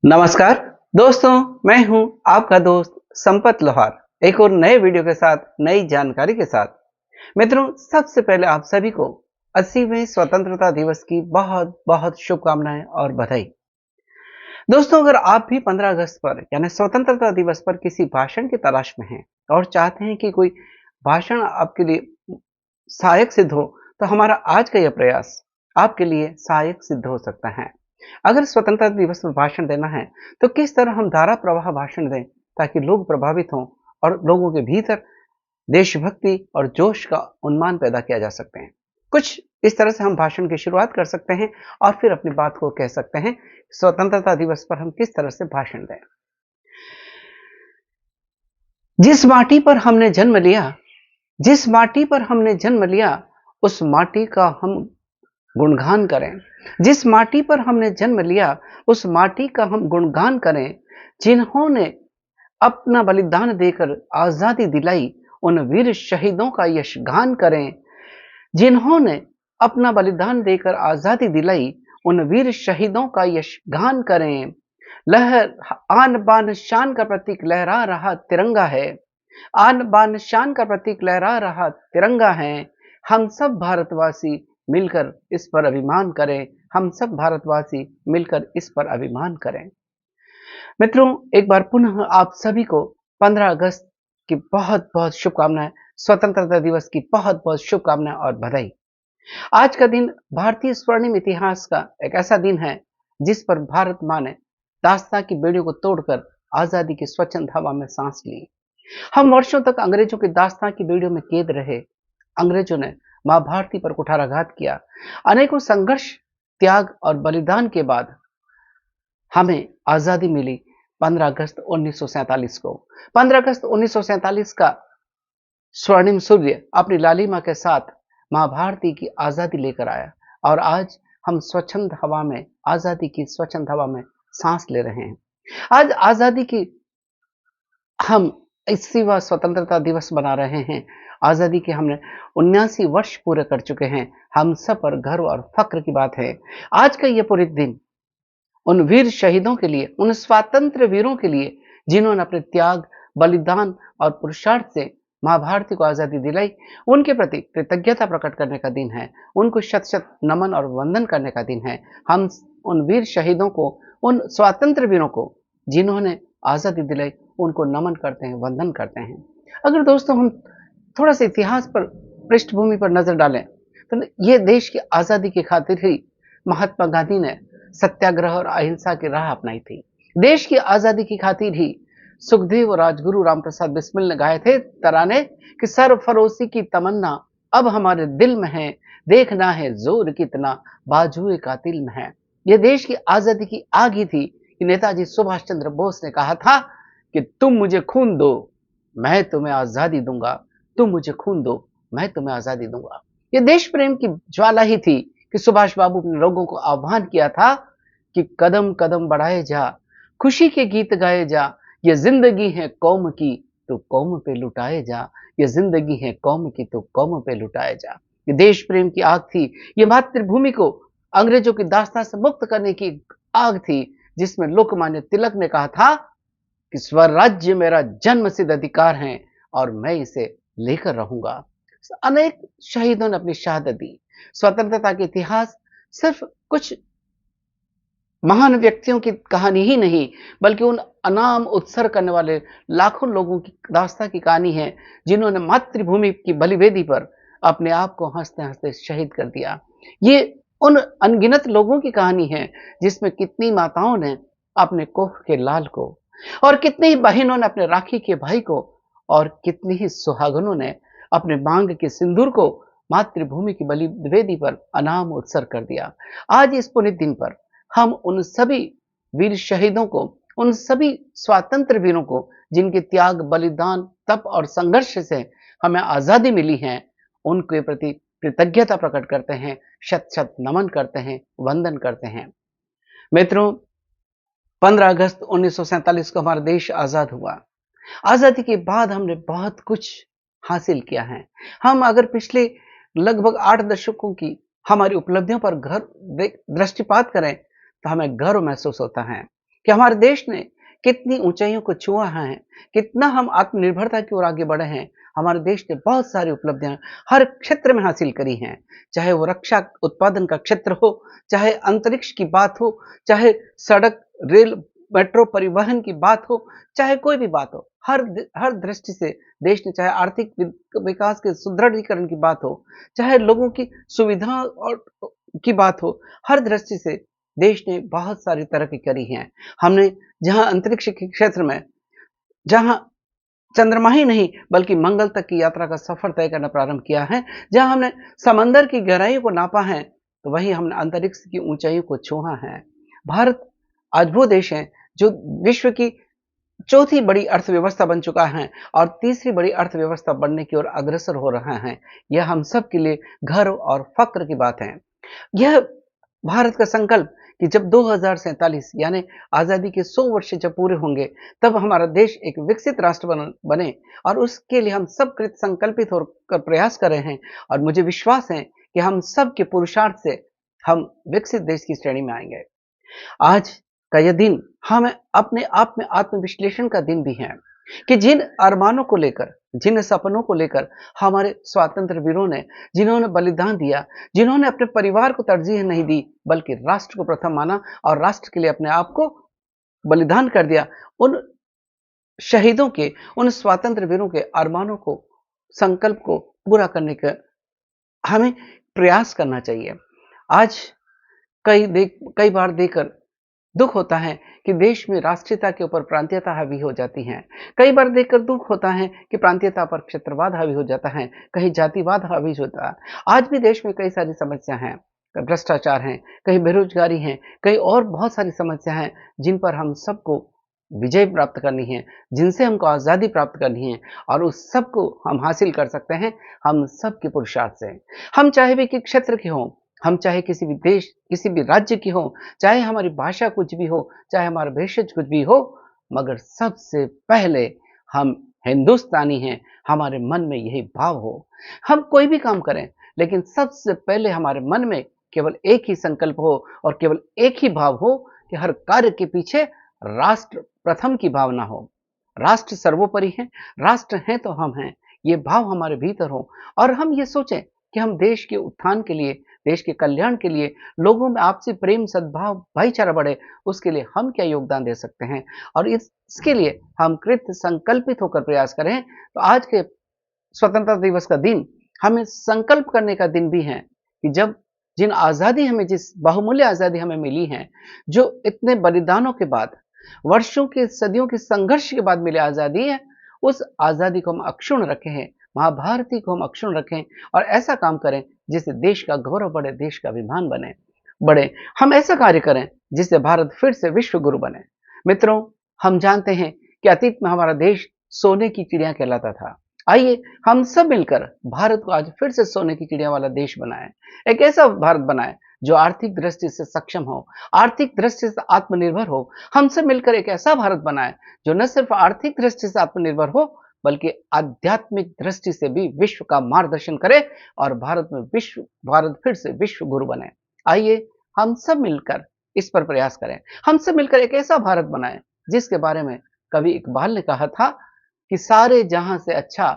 नमस्कार दोस्तों, मैं हूं आपका दोस्त संपत लोहार एक और नए वीडियो के साथ नई जानकारी के साथ। मित्रों, सबसे पहले आप सभी को 80वें स्वतंत्रता दिवस की बहुत बहुत शुभकामनाएं और बधाई। दोस्तों, अगर आप भी 15 अगस्त पर यानी स्वतंत्रता दिवस पर किसी भाषण की तलाश में हैं और चाहते हैं कि कोई भाषण आपके लिए सहायक सिद्ध हो, तो हमारा आज का यह प्रयास आपके लिए सहायक सिद्ध हो सकता है। अगर स्वतंत्रता दिवस पर भाषण देना है, तो किस तरह हम धारा प्रवाह भाषण दें ताकि लोग प्रभावित हों और लोगों के भीतर देशभक्ति और जोश का उन्माद पैदा किया जा सकते हैं। कुछ इस तरह से हम भाषण की शुरुआत कर सकते हैं और फिर अपनी बात को कह सकते हैं। स्वतंत्रता दिवस पर हम किस तरह से भाषण दें। जिस माटी पर हमने जन्म लिया, जिस माटी पर हमने जन्म लिया, उस माटी का हम गुणगान करें। जिस माटी पर हमने जन्म लिया, उस माटी का हम गुणगान करें। जिन्होंने अपना बलिदान देकर आजादी दिलाई, उन वीर शहीदों का यशगान करें। जिन्होंने अपना बलिदान देकर आजादी दिलाई, उन वीर शहीदों का यशगान करें। लहर आन बान शान का प्रतीक लहरा रहा तिरंगा है। आन बान शान का प्रतीक लहरा रहा तिरंगा है। हम सब भारतवासी मिलकर इस पर अभिमान करें। हम सब भारतवासी मिलकर इस पर अभिमान करें। मित्रों, एक बार पुनः आप सभी को 15 अगस्त की बहुत बहुत शुभकामनाएं, स्वतंत्रता दिवस की बहुत बहुत शुभकामनाएं और बधाई। आज का दिन भारतीय स्वर्णिम इतिहास का एक ऐसा दिन है जिस पर भारत मां ने दास्तां की बेड़ियों को तोड़कर आजादी की स्वच्छंद हवा में सांस ली। हम वर्षों तक अंग्रेजों की दास्तां की बेड़ियों में कैद रहे। अंग्रेजों ने मां भारती पर कुठाराघात किया। अनेकों संघर्ष, त्याग और बलिदान के बाद हमें आजादी मिली 15 अगस्त 1947 को। 15 अगस्त 1947 का स्वर्णिम सूर्य अपनी लालिमा के साथ मां भारती की आजादी लेकर आया और आज हम स्वच्छंद हवा में, आजादी की स्वच्छंद हवा में सांस ले रहे हैं। आज आजादी की हम 80वां स्वतंत्रता दिवस मना रहे हैं। आजादी के हमने 79 वर्ष पूरे कर चुके हैं। हम सब पर गर्व और फक्र की बात है। आज का ये पूरे दिन उन वीर शहीदों के लिए, उन स्वातंत्र्य वीरों के लिए जिन्होंने अपने त्याग, बलिदान और पुरुषार्थ से मां भारती को आजादी दिलाई, उनके प्रति कृतज्ञता प्रकट करने का दिन है। उनको शत शत नमन और वंदन करने का दिन है। हम उन वीर शहीदों को, उन स्वातंत्र्य वीरों को जिन्होंने आजादी दिलाई, उनको नमन करते हैं, वंदन करते हैं। अगर दोस्तों हम थोड़ा सा इतिहास पर, पृष्ठभूमि पर नजर डालें, तो ये देश की आजादी की खातिर ही महात्मा गांधी ने सत्याग्रह और अहिंसा की राह अपनाई थी। देश की आजादी की खातिर ही सुखदेव और राजगुरु रामप्रसाद बिस्मिल ने गाए थे तराने कि सरफरोशी की तमन्ना अब हमारे दिल में है, देखना है जोर कितना बाजुए कातिल में है। यह देश की आजादी की आग ही थी कि नेताजी सुभाष चंद्र बोस ने कहा था कि तुम मुझे खून दो, मैं तुम्हें आजादी दूंगा। तुम मुझे खून दो, मैं तुम्हें आजादी दूंगा। यह देश प्रेम की ज्वाला ही थी कि सुभाष बाबू ने लोगों को आह्वान किया था कि कदम कदम बढ़ाए जा, खुशी के गीत गाए जा। ये जिंदगी है कौम की, तो कौम पे लुटाए जा। ये जिंदगी है कौम की, तो कौम पे लुटाए जा। ये देश प्रेम की आग थी। ये मातृभूमि को अंग्रेजों की दास्तां से मुक्त करने की आग थी, जिसमें लोकमान्य तिलक ने कहा था कि स्वराज्य मेरा जन्मसिद्ध अधिकार है और मैं इसे लेकर रहूंगा। अनेक शहीदों ने अपनी शहादत दी। स्वतंत्रता के इतिहास सिर्फ कुछ महान व्यक्तियों की कहानी ही नहीं, बल्कि उन अनाम उत्सर्ग करने वाले लाखों लोगों की दास्तां की कहानी है, जिन्होंने मातृभूमि की बलिवेदी पर अपने आप को हंसते हंसते शहीद कर दिया। ये उन अनगिनत लोगों की कहानी है जिसमें कितनी माताओं ने अपने कोख के लाल को, और कितनी ही बहनों ने अपने राखी के भाई को, और कितनी ही सुहागनों ने अपने मांग के सिंदूर को मातृभूमि की बलिवेदी पर अनाम उत्सर्ग कर दिया। आज इस पुनित दिन पर हम उन सभी वीर शहीदों को, उन सभी स्वातंत्र्य वीरों को जिनके त्याग, बलिदान, तप और संघर्ष से हमें आजादी मिली है, उनके प्रति कृतज्ञता प्रकट करते हैं, शत शत नमन करते हैं, वंदन करते हैं। मित्रों, 15 अगस्त 1947 को हमारा देश आजाद हुआ। आजादी के बाद हमने बहुत कुछ हासिल किया है। हम अगर पिछले लगभग 8 दशकों की हमारी उपलब्धियों पर दृष्टिपात करें, तो हमें गर्व महसूस होता है। कि हमारे देश ने कितनी ऊंचाइयों को छुआ है, कितना हम आत्मनिर्भरता की ओर आगे बढ़े हैं। हमारे देश ने बहुत सारी उपलब्धियां हर क्षेत्र में हासिल करी हैं, चाहे वो रक्षा उत्पादन का क्षेत्र हो, चाहे अंतरिक्ष की बात हो, चाहे सड़क, रेल, मेट्रो परिवहन की बात हो, चाहे कोई भी बात हो। हर दृष्टि से देश ने, चाहे आर्थिक विकास के सुदृढ़ीकरण की बात हो, चाहे लोगों की सुविधा और की बात हो, हर दृष्टि से देश ने बहुत सारी तरक्की करी है। हमने जहां अंतरिक्ष के क्षेत्र में, जहां चंद्रमा ही नहीं बल्कि मंगल तक की यात्रा का सफर तय करना प्रारंभ किया है, जहां हमने समंदर की गहराइयों को नापा है, तो वहीं हमने अंतरिक्ष की ऊंचाइयों को छुआ है। भारत आज वो देश है जो विश्व की चौथी बड़ी अर्थव्यवस्था बन चुका है और तीसरी बड़ी अर्थव्यवस्था बनने की ओर अग्रसर हो रहा है। यह हम सब के लिए गर्व और फक्र की बात है। यह भारत का संकल्प कि जब 2047 यानी आजादी के 100 वर्ष जब पूरे होंगे, तब हमारा देश एक विकसित राष्ट्र बने और उसके लिए हम सब कृत संकल्पित होकर प्रयास कर रहे हैं। और मुझे विश्वास है कि हम सब के पुरुषार्थ से हम विकसित देश की श्रेणी में आएंगे। आज का यह दिन हमें अपने आप में आत्मविश्लेषण का दिन भी है कि जिन अरमानों को लेकर, जिन सपनों को लेकर हमारे स्वतंत्र वीरों ने, जिन्होंने बलिदान दिया, जिन्होंने अपने परिवार को तरजीह नहीं दी बल्कि राष्ट्र को प्रथम माना और राष्ट्र के लिए अपने आप को बलिदान कर दिया, उन शहीदों के, उन स्वतंत्र वीरों के अरमानों को, संकल्प को पूरा करने का हमें प्रयास करना चाहिए। आज कई बार देखकर दुख होता है कि देश में राष्ट्रीयता के ऊपर प्रांतीयता हावी हो जाती है। कई बार देखकर दुख होता है कि प्रांतीयता पर क्षेत्रवाद हावी हो जाता है, कहीं जातिवाद हावी होता है। आज भी देश में कई सारी समस्या हैं, भ्रष्टाचार हैं, कहीं बेरोजगारी है, कई और बहुत सारी समस्या हैं जिन पर हम सबको विजय प्राप्त करनी है, जिनसे हमको आज़ादी प्राप्त करनी है और उस सब को हम हासिल कर सकते हैं हम सब के पुरुषार्थ से। हम चाहे भी कि क्षेत्र के हों, हम चाहे किसी भी देश, किसी भी राज्य की हो, चाहे हमारी भाषा कुछ भी हो, चाहे हमारा भेषज कुछ भी हो, मगर सबसे पहले हम हिंदुस्तानी हैं, हमारे मन में यही भाव हो। हम कोई भी काम करें, लेकिन सबसे पहले हमारे मन में केवल एक ही संकल्प हो और केवल एक ही भाव हो कि हर कार्य के पीछे राष्ट्र प्रथम की भावना हो। राष्ट्र सर्वोपरि है, राष्ट्र है तो हम हैं, ये भाव हमारे भीतर हो और हम ये सोचें कि हम देश के उत्थान के लिए, देश के कल्याण के लिए, लोगों में आपसी प्रेम, सद्भाव, भाईचारा बढ़े, उसके लिए हम क्या योगदान दे सकते हैं और इसके लिए हम कृत संकल्पित होकर प्रयास करें। तो आज के स्वतंत्रता दिवस का दिन हमें संकल्प करने का दिन भी है कि जब जिन आज़ादी हमें, जिस बहुमूल्य आज़ादी हमें मिली है, जो इतने बलिदानों के बाद, वर्षों के, सदियों के संघर्ष के बाद मिली आज़ादी है, उस आज़ादी को हम अक्षुण्ण रखें, महाभारती को हम अक्षुण्ण रखें और ऐसा काम करें जिससे देश का गौरव बढ़े, देश का अभिमान बढ़े। हम ऐसा कार्य करें जिससे भारत फिर से विश्व गुरु बने। मित्रों, हम जानते हैं कि अतीत में हमारा देश सोने की चिड़िया कहलाता था। आइए हम सब मिलकर भारत को आज फिर से सोने की चिड़िया वाला देश बनाएं। एक ऐसा भारत बनाएं जो आर्थिक दृष्टि से सक्षम हो, आर्थिक दृष्टि से आत्मनिर्भर हो। हम सब मिलकर एक ऐसा भारत बनाएं जो न सिर्फ आर्थिक दृष्टि से आत्मनिर्भर हो बल्कि आध्यात्मिक दृष्टि से भी विश्व का मार्गदर्शन करे और भारत फिर से विश्व गुरु बने। आइए हम सब मिलकर इस पर प्रयास करें। हम सब मिलकर एक ऐसा भारत बनाएं जिसके बारे में कवि इकबाल ने कहा था कि सारे जहां से अच्छा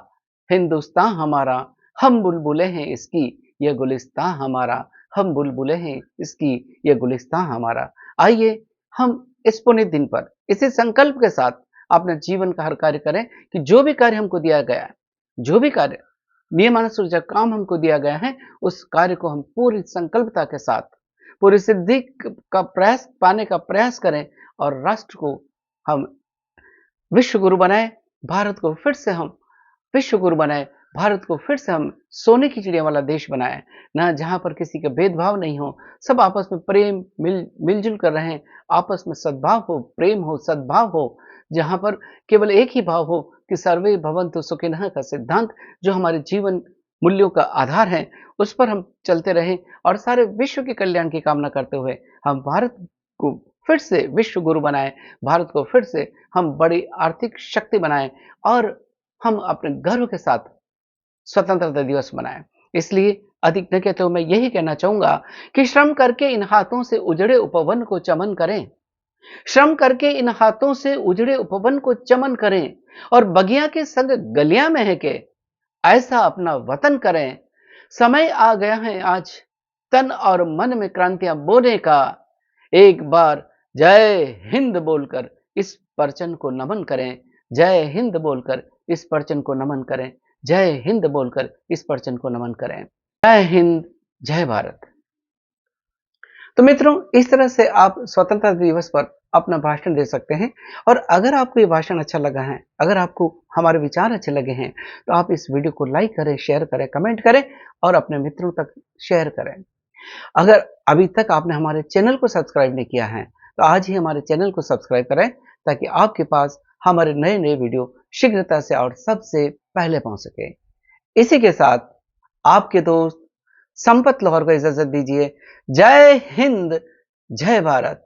हिंदुस्तान हमारा, हम बुलबुलें हैं इसकी ये गुलिस्तां हमारा, हम बुलबुलें हैं इसकी ये गुलिस्तां हमारा। आइए हम इस पुण्य दिन पर इसी संकल्प के साथ अपने जीवन का हर कार्य करें कि जो भी कार्य हमको दिया गया है, जो भी कार्य नियमानुसार जो काम हमको दिया गया है, उस कार्य को हम पूरी संकल्पता के साथ, पूरी सिद्धि का प्रयास पाने का प्रयास करें और राष्ट्र को हम विश्व गुरु बनाए, भारत को फिर से हम विश्व गुरु बनाए, भारत को फिर से हम सोने की चिड़िया वाला देश बनाए, ना जहां पर किसी का भेदभाव नहीं हो, सब आपस में प्रेम मिलजुल कर रहें, आपस में सद्भाव हो, प्रेम हो, सद्भाव हो, जहां पर केवल एक ही भाव हो कि सर्वे भवन्तु सुखिनः का सिद्धांत जो हमारे जीवन मूल्यों का आधार है, उस पर हम चलते रहें और सारे विश्व के कल्याण की कामना करते हुए हम भारत को फिर से विश्व गुरु बनाएं, भारत को फिर से हम बड़ी आर्थिक शक्ति बनाएं और हम अपने गर्व के साथ स्वतंत्रता दिवस मनाएं। इसलिए अधिक न कहते हुए मैं यही कहना चाहूंगा कि श्रम करके इन हाथों से उजड़े उपवन को चमन करें, श्रम करके इन हाथों से उजड़े उपवन को चमन करें और बगिया के संग गलियां महके, ऐसा अपना वतन करें। समय आ गया है आज तन और मन में क्रांतियां बोने का। एक बार जय हिंद बोलकर इस परचन को नमन करें। जय हिंद बोलकर इस परचन को नमन करें। जय हिंद बोलकर इस परचन को नमन करें। जय हिंद, जय भारत। तो मित्रों, इस तरह से आप स्वतंत्रता दिवस पर अपना भाषण दे सकते हैं। और अगर आपको ये भाषण अच्छा लगा है, अगर आपको हमारे विचार अच्छे लगे हैं, तो आप इस वीडियो को लाइक करें, शेयर करें, कमेंट करें और अपने मित्रों तक शेयर करें। अगर अभी तक आपने हमारे चैनल को सब्सक्राइब नहीं किया है, तो आज ही हमारे चैनल को सब्सक्राइब करें, ताकि आपके पास हमारे नए नए वीडियो शीघ्रता से और सबसे पहले पहुंच सके। इसी के साथ आपके दोस्त संपत लाहौर को इजाजत दीजिए। जय हिंद, जय भारत।